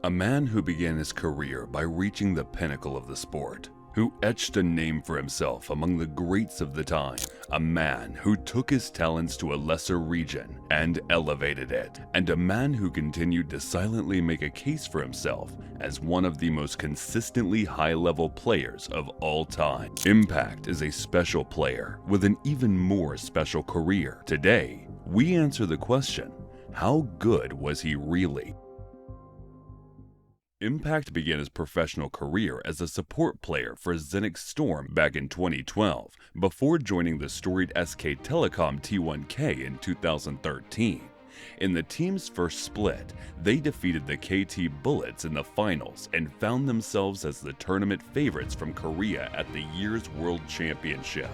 A man who began his career by reaching the pinnacle of the sport, who etched a name for himself among the greats of the time, a man who took his talents to a lesser region and elevated it, and a man who continued to silently make a case for himself as one of the most consistently high-level players of all time. Impact is a special player with an even more special career. Today, we answer the question, how good was he really? Impact began his professional career as a support player for Zenix Storm back in 2012, before joining the storied SK Telecom T1K in 2013. In the team's first split, they defeated the KT Bullets in the finals and found themselves as the tournament favorites from Korea at the year's World Championship.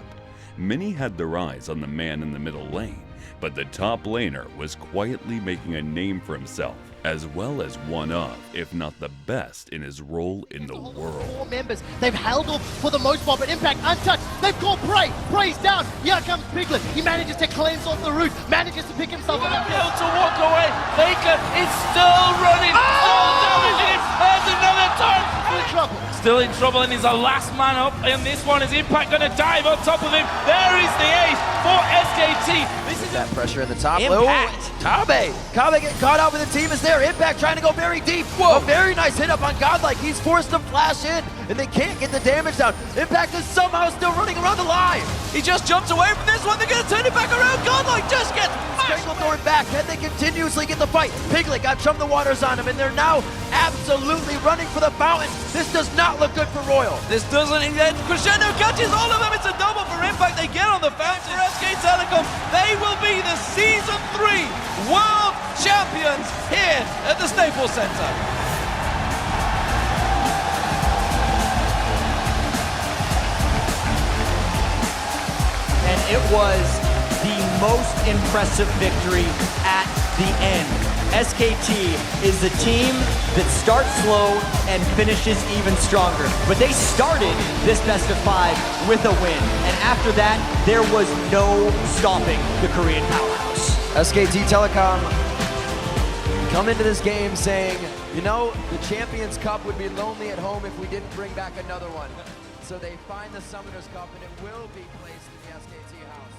Many had their eyes on the man in the middle lane, but the top laner was quietly making a name for himself, as well as one of, if not the best in his role in the world. 4 members, they've held off for the most part, but Impact untouched. They've called Prey. Prey's down. Here comes Piglet. He manages to cleanse off the root, manages to pick himself up. Able to walk away. Faker is still running. Still damaging him. There's another turn. Still in trouble, and he's the last man up. And this one is Impact going to dive on top of him. There is the ace for SKT. This is that pressure in the top. Impact. Kabe getting caught out with the team is there. Impact trying to go very deep. Whoa. A very nice hit up on Godlike. He's forced to flash in, and they can't get the damage down. Impact is somehow still running around the line. He just jumps away from this one. They're going to turn it back around. Godlike just gets Pinnacle throwing back. Can they continuously get the fight? Piglet got Chum the Waters on him, and they're now absolutely running for the fountain. This does not look good for Royal. This doesn't end. Crescendo catches all of them. It's a double for Impact. They get on the fountain for SK Telecom. They will be the Season 3 World Champions here at the Staples Center. And it was the most impressive victory at the end. SKT is the team that starts slow and finishes even stronger. But they started this best of 5 with a win. And after that, there was no stopping the Korean powerhouse. SKT Telecom come into this game saying, you know, the Champions Cup would be lonely at home if we didn't bring back another one. So they find the Summoners Cup, and it will be placed in the SKT house.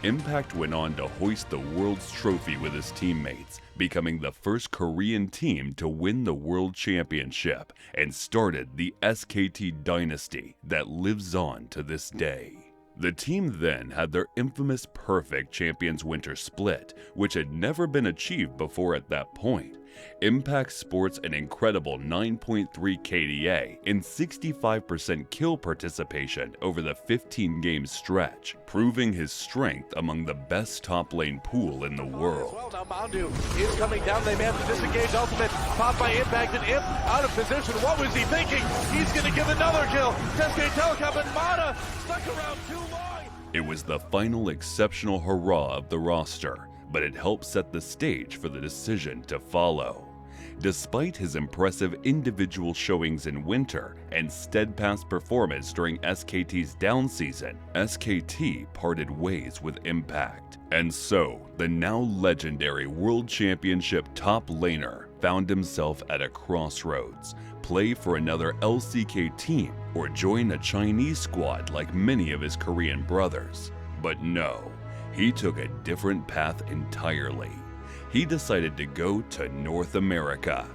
Impact went on to hoist the World's Trophy with his teammates, becoming the first Korean team to win the World Championship, and started the SKT Dynasty that lives on to this day. The team then had their infamous perfect Champions Winter split, which had never been achieved before at that point. Impact sports an incredible 9.3 KDA and 65% kill participation over the 15-game stretch, proving his strength among the best top lane pool in the world. Well, now Mandu is coming down. They managed to disengage. Ultimate popped by Impact, and Imp out of position. What was he thinking? He's going to give another kill. SK Telecom, and Mana stuck around too long. It was the final exceptional hurrah of the roster, but it helped set the stage for the decision to follow. Despite his impressive individual showings in winter and steadfast performance during SKT's down season, SKT parted ways with Impact. And so, the now legendary World Championship top laner found himself at a crossroads: play for another LCK team or join a Chinese squad like many of his Korean brothers. But no, he took a different path entirely. He decided to go to North America.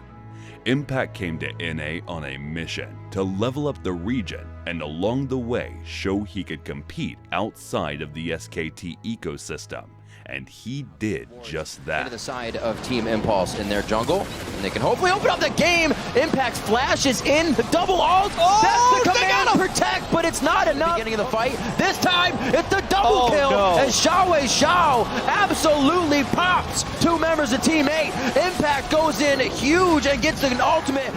Impact came to NA on a mission to level up the region and along the way show he could compete outside of the SKT ecosystem. And he did just that. To the side of Team Impulse in their jungle, and they can hopefully open up the game. Impact's flash is in, the double ult. That's the command protect, but it's not enough. Beginning of the fight, this time it's the double kill. No. As Xiao absolutely pops 2 members of Team 8. Impact goes in huge and gets an ultimate.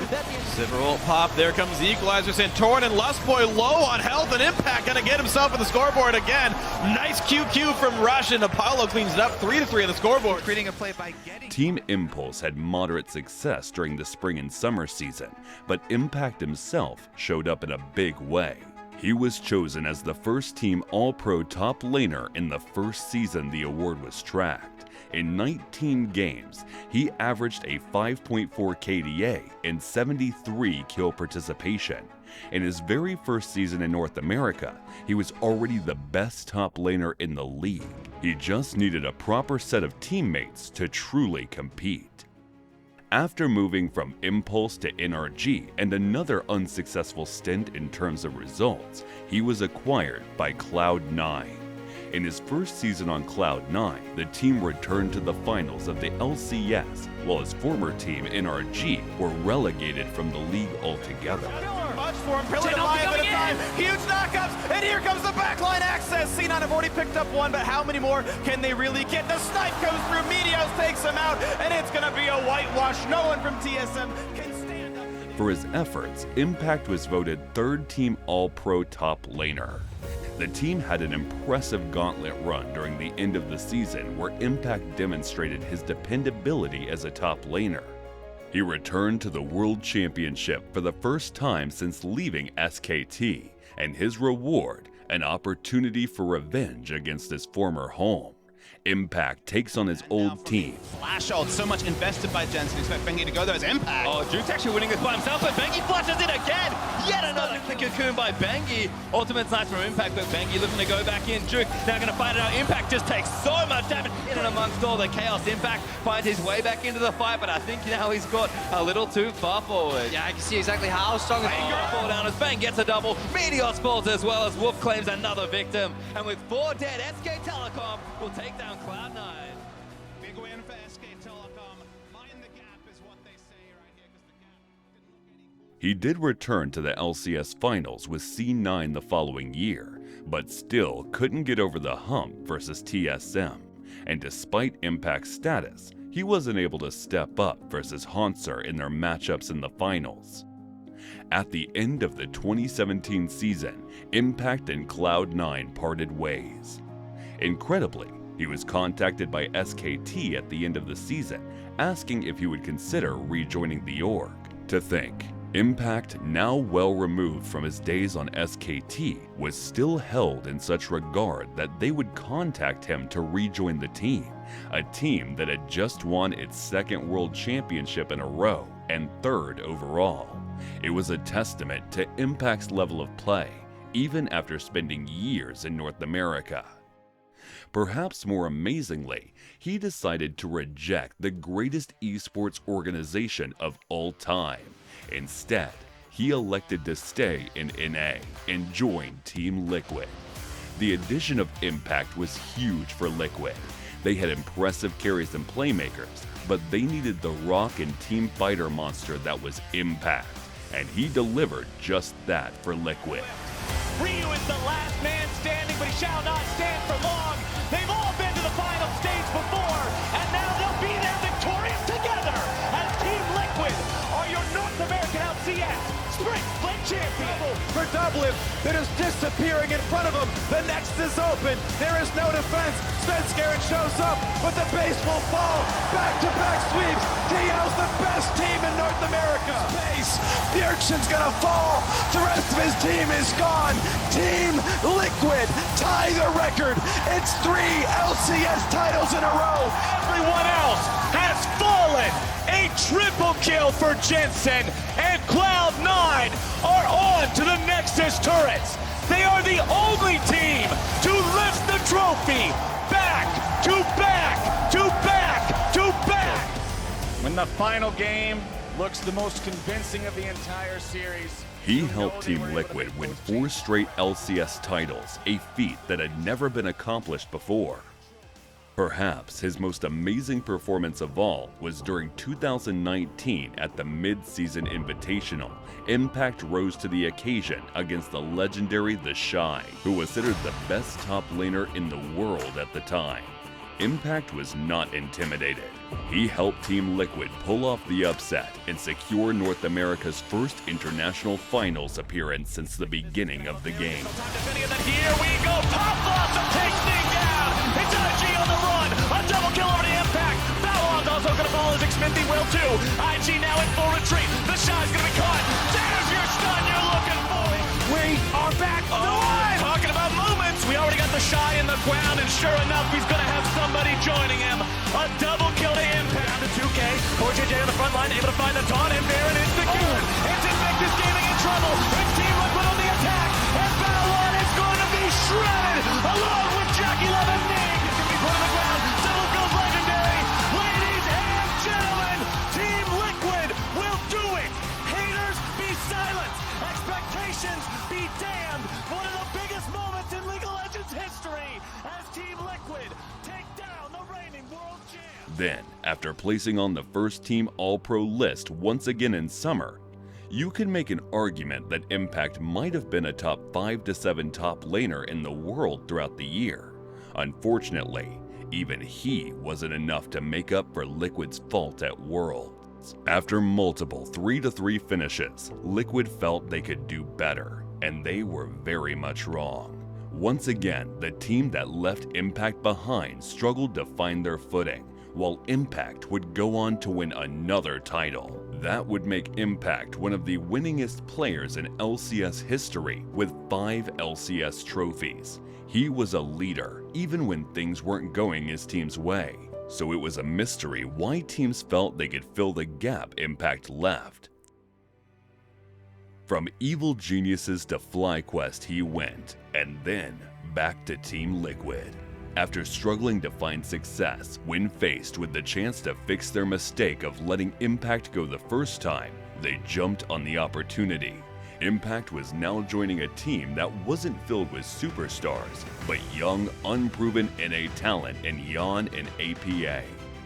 Silver pop, there comes the equalizer. Santorin and Lustboy low on health, and Impact gonna get himself on the scoreboard again. Nice QQ from Rush, and Apollo cleans it up 3-3 on the scoreboard. Creating a play by getting. Team Impulse had moderate success during the spring and summer season, but Impact himself showed up in a big way. He was chosen as the first team All-Pro top laner in the first season the award was tracked. In 19 games, he averaged a 5.4 KDA and 73 kill participation. In his very first season in North America, he was already the best top laner in the league. He just needed a proper set of teammates to truly compete. After moving from Impulse to NRG and another unsuccessful stint in terms of results, he was acquired by Cloud9. In his first season on Cloud9, the team returned to the finals of the LCS, while his former team NRG were relegated from the league altogether. Much for him, Brilliant alive at a time, huge knockups, and here comes the backline access. C9 have already picked up one, but how many more can they really get? The snipe goes through, Meteos takes him out, and it's gonna be a whitewash. No one from TSM can stand up. For his efforts, Impact was voted third team All-Pro top laner. The team had an impressive gauntlet run during the end of the season where Impact demonstrated his dependability as a top laner. He returned to the World Championship for the first time since leaving SKT, and his reward, an opportunity for revenge against his former home. Impact takes on his old team. Flash ult, so much invested by Jensen. Expect Bengi to go there as Impact. Oh, Duke's actually winning this by himself, but Bengi flashes it again! Yet another cocoon by Bengi. Ultimate snipe from Impact, but Bengi looking to go back in. Duke now going to fight it out. Impact just takes so much damage in and amongst all the chaos. Impact finds his way back into the fight, but I think now he's got a little too far forward. Yeah, I can see exactly how strong it's Fall down as Bang gets a double. Meteos falls as well as Wolf claims another victim. And with 4 dead, SK Telecom will take down Cloud9. Big win for SK Telecom. Mind the gap is what they say right here, because the gap didn't look any closer. He did return to the LCS finals with C9 the following year, but still couldn't get over the hump versus TSM. And despite Impact's status, he wasn't able to step up versus Hanser in their matchups in the finals. At the end of the 2017 season, Impact and Cloud9 parted ways. Incredibly, he was contacted by SKT at the end of the season, asking if he would consider rejoining the org. To think, Impact, now well removed from his days on SKT, was still held in such regard that they would contact him to rejoin the team, a team that had just won its second World Championship in a row and third overall. It was a testament to Impact's level of play, even after spending years in North America. Perhaps more amazingly, he decided to reject the greatest esports organization of all time. Instead, he elected to stay in NA and join Team Liquid. The addition of Impact was huge for Liquid. They had impressive carries and playmakers, but they needed the rock and team fighter monster that was Impact, and he delivered just that for Liquid. Ryu is the last man standing, but he shall not stand for long. They've all been to the final stage before, and now they'll be there victorious together as Team Liquid are your North American LCS Spring Split Champion. For Dublin, that is disappearing in front of him. The next is open. There is no defense. Svenskeren shows up, but the base will fall. Back-to-back sweeps. DL's the best team in North America. Base. The Urchin's gonna fall. The rest of his team is gone. Team Liquid tie the record. It's 3 LCS titles in a row. Everyone else has fallen. A triple kill for Jensen, and Cloud9 are on to the Nexus turrets. They are the only team to lift the trophy back to back to back to back. When the final game looks the most convincing of the entire series. He helped Team Liquid win 4 straight LCS titles, a feat that had never been accomplished before. Perhaps his most amazing performance of all was during 2019 at the Mid-Season Invitational. Impact rose to the occasion against the legendary The Shy, who was considered the best top laner in the world at the time. Impact was not intimidated. He helped Team Liquid pull off the upset and secure North America's first international finals appearance since the beginning of the game. Here we go, Pop Blossom takes Sting down. It's IG on the run, a double kill over to Impact. Balon's also gonna fall as Xminty will too. IG now in full retreat. The shot's gonna be caught. There's your stun you're looking for. We are back ground, and sure enough, he's going to have somebody joining him. A double kill to Impact. Down to 2K. Core JJ on the front line, able to find the taunt, and there it is, the kill. It's Invictus Gaming in trouble. It's Team Liquid on the attack, and Battle1 is going to be shredded, along with Jackie Love and Ning. It's going to be put on the ground. Double kills legendary. Ladies and gentlemen, Team Liquid will do it. Haters, be silent. Expectations, be damned. One of the biggest moments in League of Legends history as Team Liquid take down the reigning world champ. Then, after placing on the first team All-Pro list once again in summer, you can make an argument that Impact might have been a top 5 to 7 top laner in the world throughout the year. Unfortunately, even he wasn't enough to make up for Liquid's fault at Worlds. After multiple 3-3 finishes, Liquid felt they could do better, and they were very much wrong. Once again, the team that left Impact behind struggled to find their footing, while Impact would go on to win another title. That would make Impact one of the winningest players in LCS history with 5 LCS trophies. He was a leader, even when things weren't going his team's way. So it was a mystery why teams felt they could fill the gap Impact left. From Evil Geniuses to FlyQuest he went, and then back to Team Liquid. After struggling to find success when faced with the chance to fix their mistake of letting Impact go the first time, they jumped on the opportunity. Impact was now joining a team that wasn't filled with superstars, but young, unproven NA talent in Yan and APA.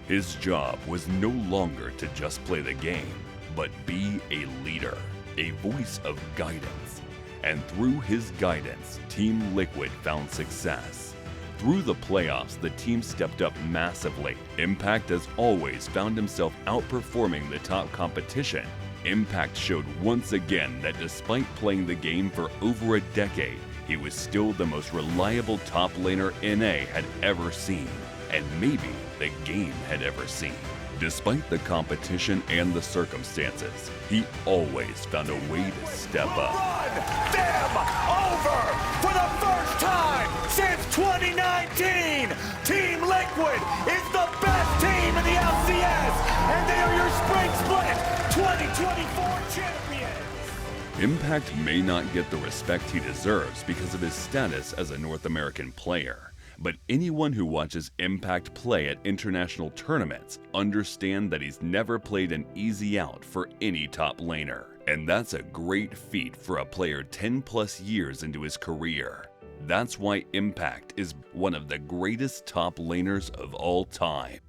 His job was no longer to just play the game, but be a leader, a voice of guidance. And through his guidance, Team Liquid found success. Through the playoffs, the team stepped up massively. Impact, as always, found himself outperforming the top competition. Impact showed once again that despite playing the game for over a decade, he was still the most reliable top laner NA had ever seen, and maybe the game had ever seen. Despite the competition and the circumstances, he always found a way to step up. Run them over for the first time since 2019. Team Liquid is the best team in the LCS, and they are your Spring Split 2024 champions. Impact may not get the respect he deserves because of his status as a North American player. But anyone who watches Impact play at international tournaments understand that he's never played an easy out for any top laner. And that's a great feat for a player 10+ years into his career. That's why Impact is one of the greatest top laners of all time.